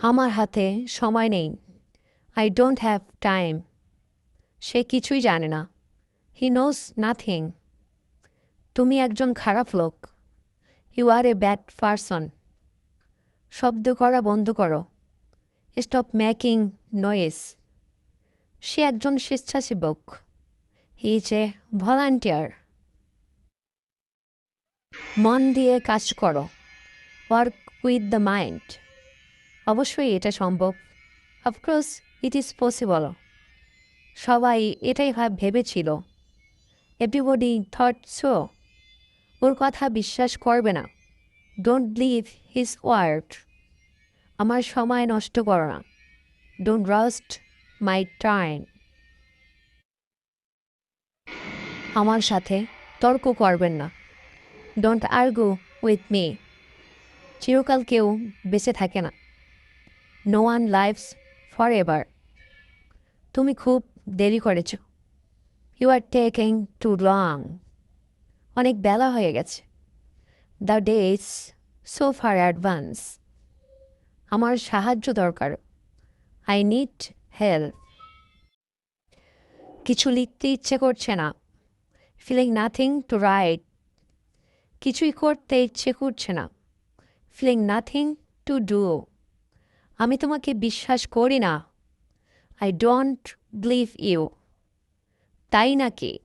আমার হাতে সময় নেই। I don't have time. সে কিছুই জানে না। He knows nothing. তুমি একজন খারাপ লোক। You are a bad person. শব্দ করা বন্ধ করো। Stop making noise. সে একজন স্বেচ্ছাসেবক। He is a volunteer. মন দিয়ে কাজ করো। Work with the mind. অবশ্যই এটা সম্ভব। Of course it is possible. সবাই এটাই ভেবেছিল। Everybody thought so. ওর কথা বিশ্বাস করবে না। Don't believe his word. আমার সময় নষ্ট করো না। Don't waste my time. আমার সাথে তর্ক করবেন না। Don't argue with me. চিরকাল কেউ বেঁচে থাকে না। No one lives forever. তুমি খুব দেরি করেছ। You are taking too long. অনেক বেলা হয়ে গেছে। The day is so far advance. আমার সাহায্য দরকার। I need help. কিছু লিখতে ইচ্ছে করছে না। Feeling nothing to right. কিছুই করতে ইচ্ছে করছে না। Feeling nothing to do. আমি তোমাকে বিশ্বাস করি না। I don't believe you. তাই নাকি?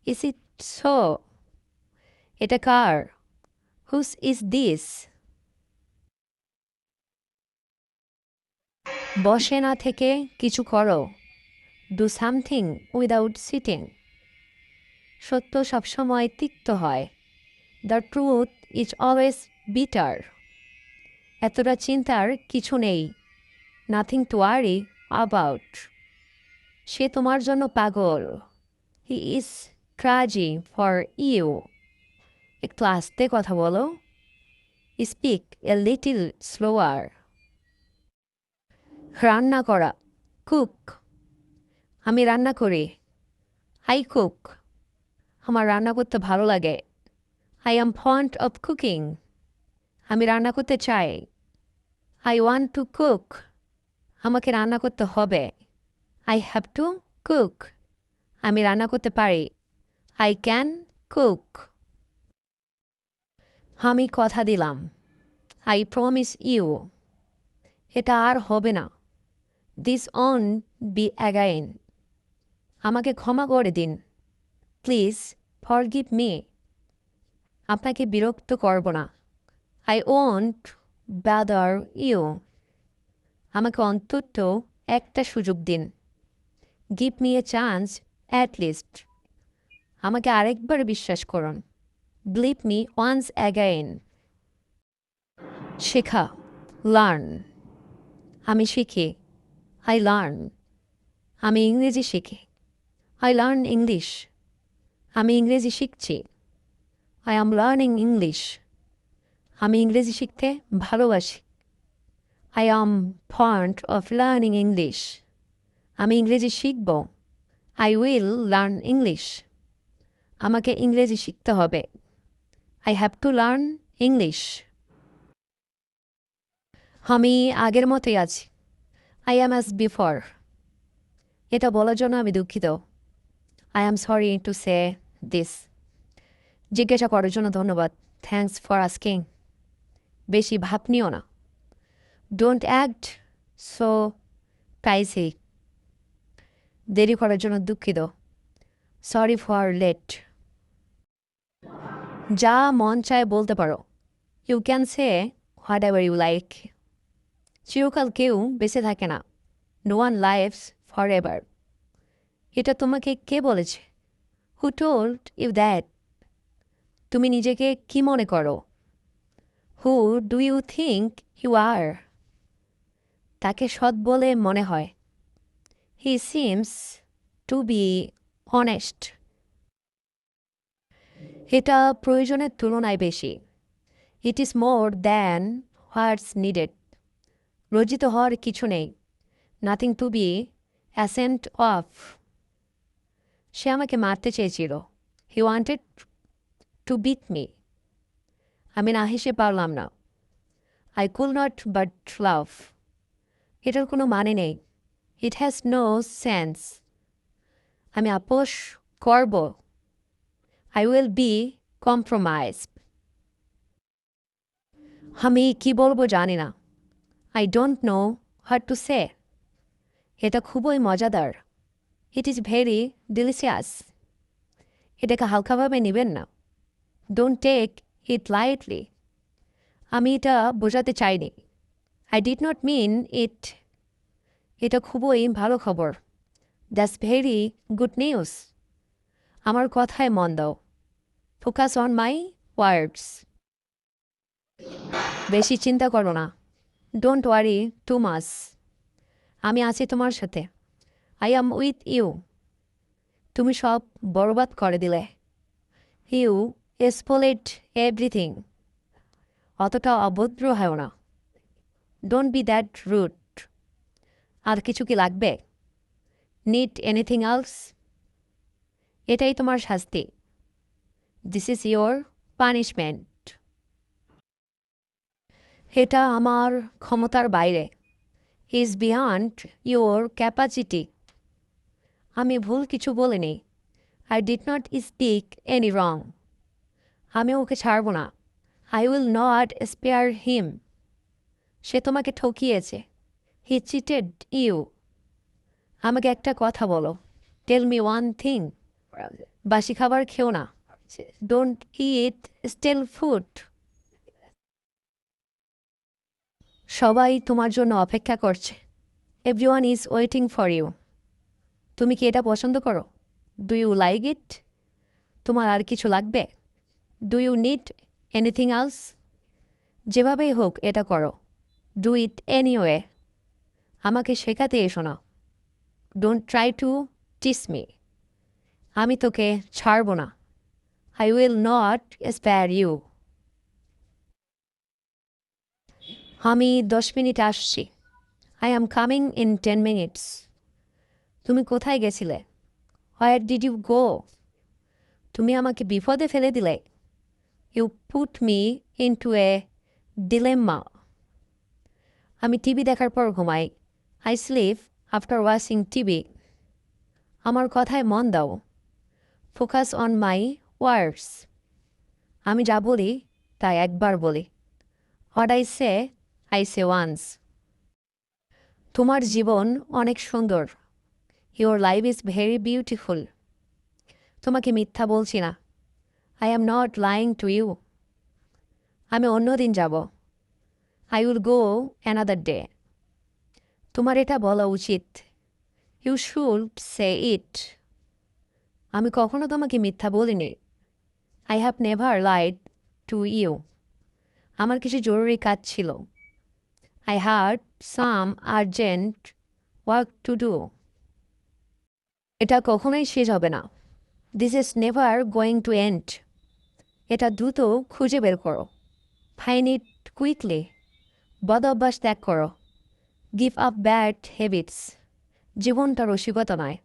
Is it so? এটা কার? হুস ইজ দিস? বসে না থেকে কিছু করো। Do something without sitting. সত্য সবসময় তিক্ত হয়। The truth is always bitter. এতটা চিন্তার কিছু নেই। Nothing to worry about. সে তোমার জন্য পাগল। He is crazy for you. একটু আস্তে কথা বলো। Speak a little slower. রান্না করা। কুক। আমি রান্না করি। I cook. আমার রান্না করতে ভালো লাগে। I am fond of cooking. আমি রান্না করতে চাই। I want to cook. আমাকে রান্না করতে হবে। I have to cook. আমি রান্না করতে পারি। I can cook. আমি কথা দিলাম। I promise you. এটা আর হবে না। This won't be again. আমাকে ক্ষমা করে দিন। Please forgive me. আপনাকে বিরক্ত করব না। I won't bother you. আমাকে অন্তত একটা সুযোগ দিন। Give me a chance at least. আমাকে আরেকবার বিশ্বাস করুন। Believe me once again. শেখা। লার্ন। আমি শিখি। I learn. আমি ইংরেজি শিখি। I learn English. আমি ইংরেজি শিখছি। I am learning English. আমি ইংরেজি শিখতে ভালোবাসি। I am fond of learning English. আমি ইংরেজি শিখব। I will learn English. আমাকে ইংরেজি শিখতে হবে। I have to learn English. আমি আগের মতোই আছি। I am as before. এটা বলার জন্য আমি দুঃখিত। I am sorry to say this. জিজ্ঞাসা করার জন্য ধন্যবাদ। Thanks for asking. বেশি ভাব নিও না। Don't act so pricey. দেরি করার জন্য দুঃখিত। Sorry for late. যা মন চায় বলতে পারো। You can say whatever you like. চিরকাল কেউ বেঁচে থাকে না। No one lives forever. এটা তোমাকে কে বলেছে? Who told you that? তুমি নিজেকে কি মনে করো? Who do you think you are? তাকে সৎ বলে মনে হয়। He seems to be honest. এটা প্রয়োজনের তুলনায় বেশি। It is more than what's needed. লজ্জিত হওয়ার কিছু নেই। Nothing to be ascent of. সে আমাকে মারতে চেয়েছিল। He wanted to beat me. আমি না হেসে পারলাম না। I could not but love. এটার কোনো মানে নেই। It has no sense. আমি আপোষ করব। I will be compromise. আমি কি বলবো জানি না। I don't know what to say. এটা খুবই মজাদার। It is very delicious. এটাকে হালকাভাবে নেবেন না। Don't take it lightly. আমি এটা বোঝাতে চাইনি। I did not mean it. এটা খুবই ভালো খবর। That's very good news. আমার কথায় মন দাও। Focus on my words. বেশি চিন্তা করো না। Don't worry too much. আমি আছি তোমার সাথে। I am with you. তুমি সব বরবাদ করে দিলে। You spoiled everything. অতটা অভদ্র হয় না। Don't be that rude. আর কিছু কি লাগবে? Need anything else? এটাই তোমার শাস্তি। This is your punishment. এটা আমার ক্ষমতার বাইরে। Is beyond your capacity. আমি ভুল কিছু বলিনি। I did not speak any wrong. আমি ওকে ছাড়ব না। I will not spare him. সে তোমাকে ঠকিয়েছে। He cheated you. আমাকে একটা কথা বলো। Tell me one thing. বাসি খাবার খেও না। Don't eat stale food. সবাই তোমার জন্য অপেক্ষা করছে। Everyone is waiting for you. তুমি কি এটা পছন্দ করো? Do you like it? তোমার আর কিছু লাগবে? Do you need anything else? যেভাবেই হোক এটা করো। Do it anyway. আমাকে শেখাতে এসো না। Don't try to teach me. আমি তোকে ছাড়ব না। I will not spare you. আমি 10 মিনিট আসছি। I am coming in 10 minutes. তুমি কোথায় গেছিলে? Where did you go? তুমি আমাকে বিপদে ফেলে দিলে। You put me into a dilemma. আমি টিভি দেখার পর ঘুমাই। I sleep after watching TV. আমার কথায় মন দাও। Focus on my words. আমি যা বলি তা একবার বলি। What I say once. তোমার জীবন অনেক সুন্দর। Your life is very beautiful. তোমাকে মিথ্যা বলছি না। I am not lying to you. আমি অন্যদিন যাব। I will go another day. তোমার এটা বলা উচিত। You should say it. আমি কখনো তোমাকে মিথ্যা বলিনি। I have never lied to you. আমার কিছু জরুরি কাজ ছিল। I had some urgent work to do. এটা কখনোই শেষ হবে না। This is never going to end. এটা দ্রুত খুঁজে বের করো। Find it quickly. বদ অভ্যাস ত্যাগ করো। Give up bad habits. জীবনটা রসিকতা নয়।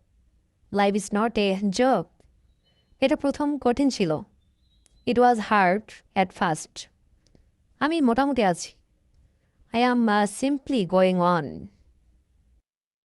Life is not a joke. এটা প্রথম কঠিন ছিল। It was hard at first. আমি মোটামুটি আছি। I am simply going on.